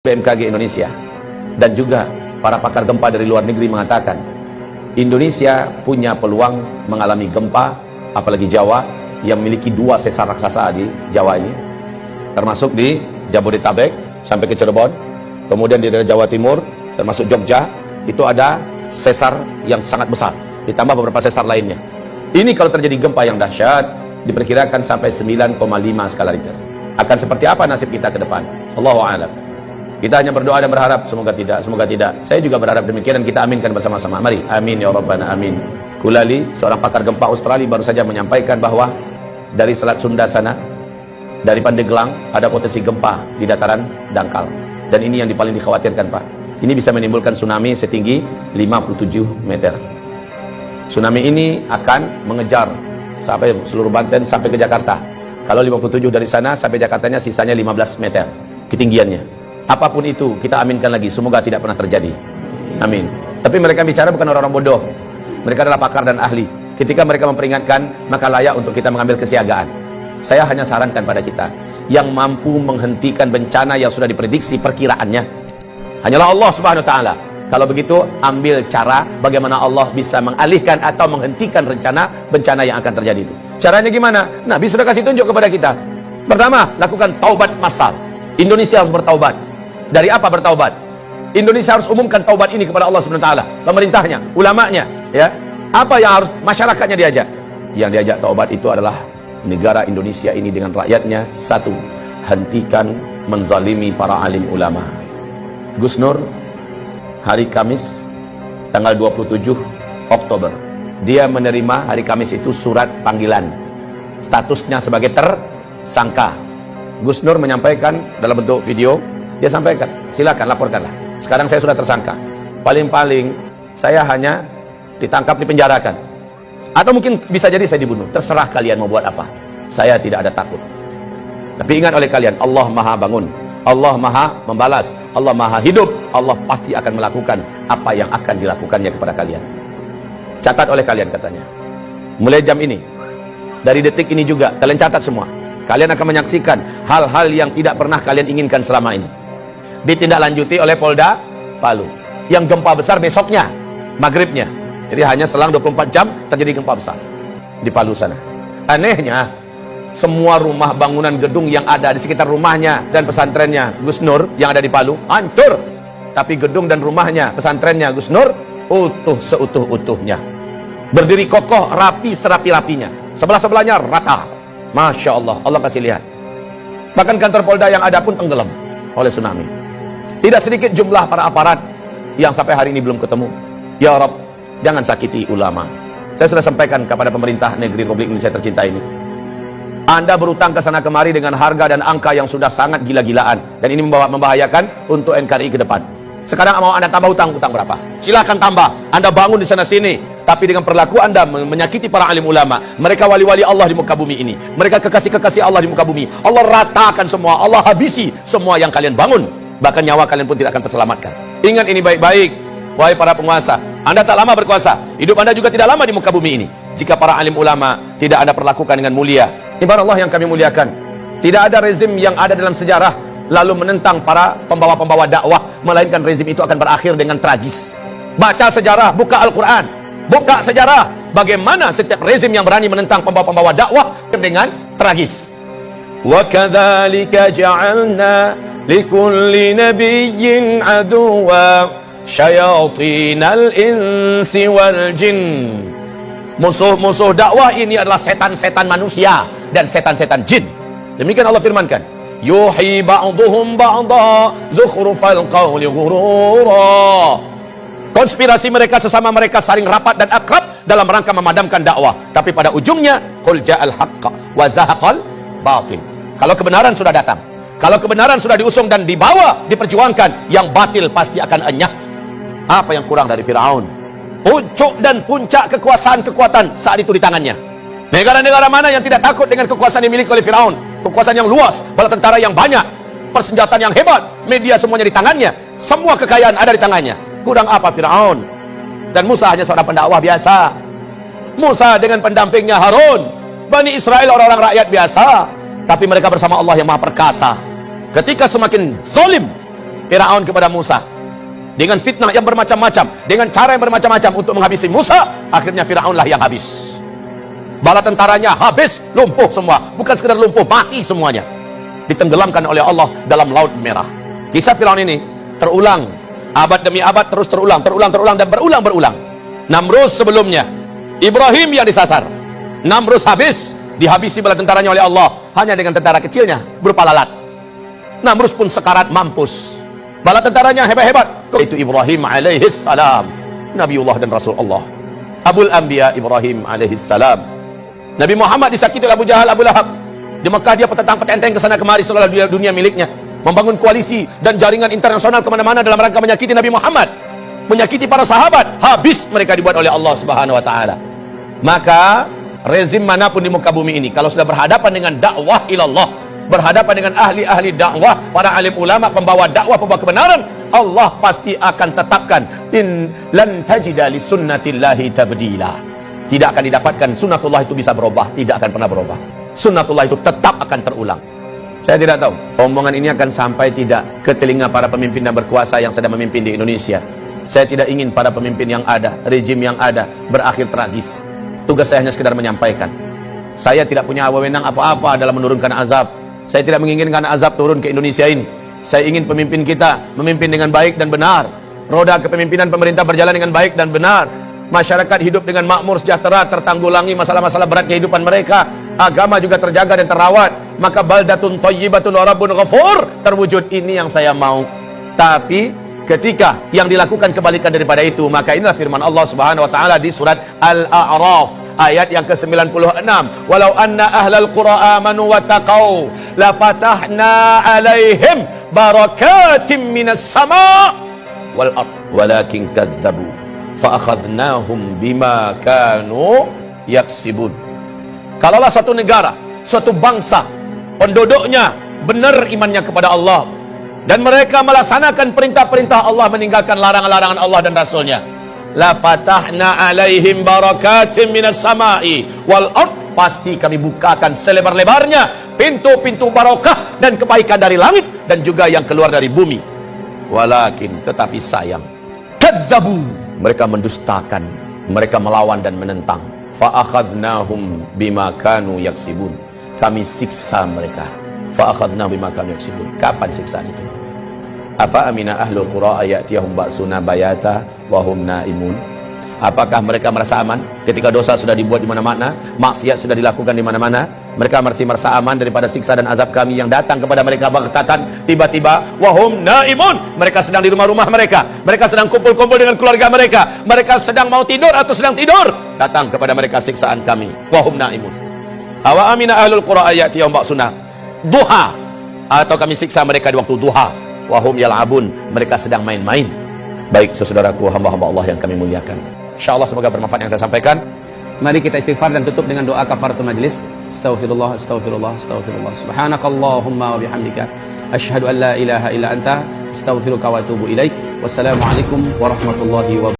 BMKG Indonesia dan juga para pakar gempa dari luar negeri mengatakan Indonesia punya peluang mengalami gempa, apalagi Jawa yang memiliki 2 sesar raksasa di Jawa ini, termasuk di Jabodetabek sampai ke Cirebon, kemudian di daerah Jawa Timur termasuk Jogja, itu ada sesar yang sangat besar, ditambah beberapa sesar lainnya. Ini kalau terjadi gempa yang dahsyat diperkirakan sampai 9,5 skala Richter. Akan seperti apa nasib kita ke depan? Allahu a'lam. Kita hanya berdoa dan berharap semoga tidak, semoga tidak. Saya juga berharap demikian dan kita aminkan bersama-sama. Mari, amin ya rabbana amin. Kulali, seorang pakar gempa Australia, baru saja menyampaikan bahwa dari Selat Sunda sana, dari Pandeglang, ada potensi gempa di dataran dangkal. Dan ini yang paling dikhawatirkan, Pak. Ini bisa menimbulkan tsunami setinggi 57 meter. Tsunami ini akan mengejar sampai seluruh Banten sampai ke Jakarta. Kalau 57 dari sana sampai Jakartanya sisanya 15 meter ketinggiannya. Apapun itu, kita aminkan lagi, semoga tidak pernah terjadi. Amin. Tapi mereka bicara bukan orang-orang bodoh. Mereka adalah pakar dan ahli. Ketika mereka memperingatkan, maka layak untuk kita mengambil kesiagaan. Saya hanya sarankan pada kita, yang mampu menghentikan bencana yang sudah diprediksi perkiraannya hanyalah Allah Subhanahu wa ta'ala. Kalau begitu, ambil cara bagaimana Allah bisa mengalihkan atau menghentikan rencana bencana yang akan terjadi itu. Caranya gimana? Nabi sudah kasih tunjuk kepada kita. Pertama, lakukan taubat massal. Indonesia harus bertaubat. Dari apa bertaubat? Indonesia harus umumkan taubat ini kepada Allah Subhanahu wa taala, pemerintahnya, ulamanya, ya. Apa yang harus masyarakatnya diajak? Yang diajak taubat itu adalah negara Indonesia ini dengan rakyatnya. Satu, hentikan menzalimi para alim ulama. Gus Nur hari Kamis tanggal 27 Oktober, dia menerima hari Kamis itu surat panggilan, statusnya sebagai tersangka. Gus Nur menyampaikan dalam bentuk video, dia sampaikan, silakan laporkanlah. Sekarang saya sudah tersangka. Paling-paling saya hanya ditangkap, dipenjarakan. Atau mungkin bisa jadi saya dibunuh. Terserah kalian mau buat apa. Saya tidak ada takut. Tapi ingat oleh kalian, Allah Maha bangun. Allah Maha membalas. Allah Maha hidup. Allah pasti akan melakukan apa yang akan dilakukannya kepada kalian. Catat oleh kalian katanya. Mulai jam ini, dari detik ini juga, kalian catat semua. Kalian akan menyaksikan hal-hal yang tidak pernah kalian inginkan selama ini. Ditindaklanjuti oleh Polda Palu. Yang gempa besar besoknya, maghribnya. Jadi hanya selang 24 jam terjadi gempa besar di Palu sana. Anehnya, semua rumah bangunan gedung yang ada di sekitar rumahnya dan pesantrennya Gus Nur yang ada di Palu hancur. Tapi gedung dan rumahnya, pesantrennya Gus Nur utuh seutuh-utuhnya. Berdiri kokoh, rapi serapi-rapinya. Sebelah-sebelahnya rata. Masya Allah, Allah kasih lihat. Bahkan kantor Polda yang ada pun tenggelam oleh tsunami. Tidak sedikit jumlah para aparat yang sampai hari ini belum ketemu. Ya Rabb, jangan sakiti ulama. Saya sudah sampaikan kepada pemerintah negeri Republik Indonesia tercinta ini. Anda berutang ke sana kemari dengan harga dan angka yang sudah sangat gila-gilaan. Dan ini membahayakan untuk NKRI ke depan. Sekarang mau Anda tambah utang berapa? Silahkan tambah. Anda bangun di sana-sini. Tapi dengan perilaku Anda menyakiti para alim ulama. Mereka wali-wali Allah di muka bumi ini. Mereka kekasih-kekasih Allah di muka bumi. Allah ratakan semua. Allah habisi semua yang kalian bangun. Bahkan nyawa kalian pun tidak akan terselamatkan. Ingat ini baik-baik, wahai para penguasa. Anda tak lama berkuasa. Hidup Anda juga tidak lama di muka bumi ini. Jika para alim ulama tidak Anda perlakukan dengan mulia. Ibarat Allah yang kami muliakan. Tidak ada rezim yang ada dalam sejarah lalu menentang para pembawa-pembawa dakwah, melainkan rezim itu akan berakhir dengan tragis. Baca sejarah, buka Al-Quran, buka sejarah bagaimana setiap rezim yang berani menentang pembawa-pembawa dakwah dengan tragis. Wa kadzalika ja'alna likulli nabiyyin aduwwa syayatinal insi wal jin. Musuh-musuh dakwah ini adalah setan-setan manusia dan setan-setan jin. Demikian Allah firmankan, yuhi ba'duhum ba'da zukhrufal qawli ghurura. Konspirasi mereka sesama mereka saling rapat dan akrab dalam rangka memadamkan dakwah. Tapi pada ujungnya, qul ja'al haqqa wa zahaqal batil. Kalau kebenaran sudah datang, kalau kebenaran sudah diusung dan dibawa, diperjuangkan, yang batil pasti akan enyah. Apa yang kurang dari Firaun? Pucuk dan puncak kekuasaan-kekuatan saat itu di tangannya. Negara-negara mana yang tidak takut dengan kekuasaan yang dimiliki oleh Firaun? Kekuasaan yang luas, bala tentara yang banyak, persenjataan yang hebat, media semuanya di tangannya, semua kekayaan ada di tangannya. Kurang apa Firaun? Dan Musa hanya seorang pendakwah biasa. Musa dengan pendampingnya Harun. Bani Israel orang-orang rakyat biasa. Tapi mereka bersama Allah yang Maha Perkasa. Ketika semakin zalim Firaun kepada Musa dengan fitnah yang bermacam-macam, dengan cara yang bermacam-macam untuk menghabisi Musa. Akhirnya Firaunlah yang habis. Bala tentaranya habis, lumpuh semua. Bukan sekedar lumpuh, mati semuanya. Ditenggelamkan oleh Allah dalam Laut Merah. Kisah Firaun ini terulang abad demi abad, terus terulang dan berulang. Namrus sebelumnya, Ibrahim yang disasar. Namrus habis, dihabisi bala tentaranya oleh Allah hanya dengan tentara kecilnya berupa lalat. Namrus pun sekarat mampus. Bala tentaranya hebat-hebat. Itu Ibrahim alaihissalam, Nabiullah dan Rasulullah, Abul Anbiya Ibrahim alaihissalam. Nabi Muhammad disakiti oleh Abu Jahal, Abu Lahab. Di Mekah dia petentang-petenteng ke sana kemari seolah dunia miliknya, membangun koalisi dan jaringan internasional kemana-mana dalam rangka menyakiti Nabi Muhammad, menyakiti para sahabat. Habis mereka dibuat oleh Allah Subhanahu Wa Taala. Maka rezim manapun di muka bumi ini, kalau sudah berhadapan dengan dakwah ilallah, berhadapan dengan ahli-ahli dakwah, para alim ulama, pembawa dakwah, pembawa kebenaran, Allah pasti akan tetapkan in lan tajida li sunnatillahi tabdila. Tidak akan didapatkan sunnatullah itu bisa berubah, tidak akan pernah berubah. Sunnatullah itu tetap akan terulang. Saya tidak tahu omongan ini akan sampai tidak ke telinga para pemimpin dan berkuasa yang sedang memimpin di Indonesia. Saya tidak ingin para pemimpin yang ada, rejim yang ada berakhir tragis. Tugas saya hanya sekedar menyampaikan. Saya tidak punya wewenang apa-apa dalam menurunkan azab. Saya tidak menginginkan azab turun ke Indonesia ini. Saya ingin pemimpin kita memimpin dengan baik dan benar. Roda kepemimpinan pemerintah berjalan dengan baik dan benar. Masyarakat hidup dengan makmur, sejahtera, tertanggulangi masalah-masalah berat kehidupan mereka. Agama juga terjaga dan terawat. Maka baldatun thayyibatun wa rabbun ghafur terwujud. Ini yang saya mau. Tapi ketika yang dilakukan kebalikan daripada itu, maka inilah firman Allah Subhanahu wa taala di surat Al-A'raf ayat yang ke-96. Walau anna ahlal qura amanu wa taqau la fatahna alaihim barakatim minas sama' wal ard walakin kadzabu fa akhadnahum bima kanu yaksibun. Kalaulah suatu negara, suatu bangsa, penduduknya benar imannya kepada Allah dan mereka melaksanakan perintah-perintah Allah, meninggalkan larangan-larangan Allah dan Rasulnya, la fatahna alaihim barakatim minas sama'i wal ard, pasti kami bukakan selebar-lebarnya pintu-pintu barakah dan kebaikan dari langit dan juga yang keluar dari bumi. Walakin, tetapi sayang, kadzabu, mereka mendustakan, mereka melawan dan menentang. Fa akhadnahum bima kanu yaksibun, kami siksa mereka. Fa akhadnahum bima kanu yaksibun. Kapan siksaan itu? Afa amina ahlul qura ayatiyahum ba'suna bayata wa hum naimun. Apakah mereka merasa aman ketika dosa sudah dibuat di mana-mana, maksiat sudah dilakukan di mana-mana? Mereka masih merasa aman daripada siksa dan azab kami yang datang kepada mereka baghtatan, tiba-tiba. Wa hum naimun, mereka sedang di rumah-rumah mereka, mereka sedang kumpul-kumpul dengan keluarga mereka, mereka sedang mau tidur atau sedang tidur, datang kepada mereka siksaan kami. Wa hum naimun. Awa amina ahlul qura ayatiyahum ba'suna duha, atau kami siksa mereka di waktu duha. Wahum yal'abun, mereka sedang main-main. Baik saudaraku, hamba-hamba Allah yang kami muliakan, insyaallah semoga bermanfaat yang saya sampaikan. Mari kita istighfar dan tutup dengan doa kafaratul majlis. Astaghfirullah, astaghfirullah, astaghfirullah. Subhanakallahumma wa bihamdika asyhadu an la ilaha illa anta astaghfiruka wa atubu ilaik. Wassalamualaikum warahmatullahi wabarakatuh.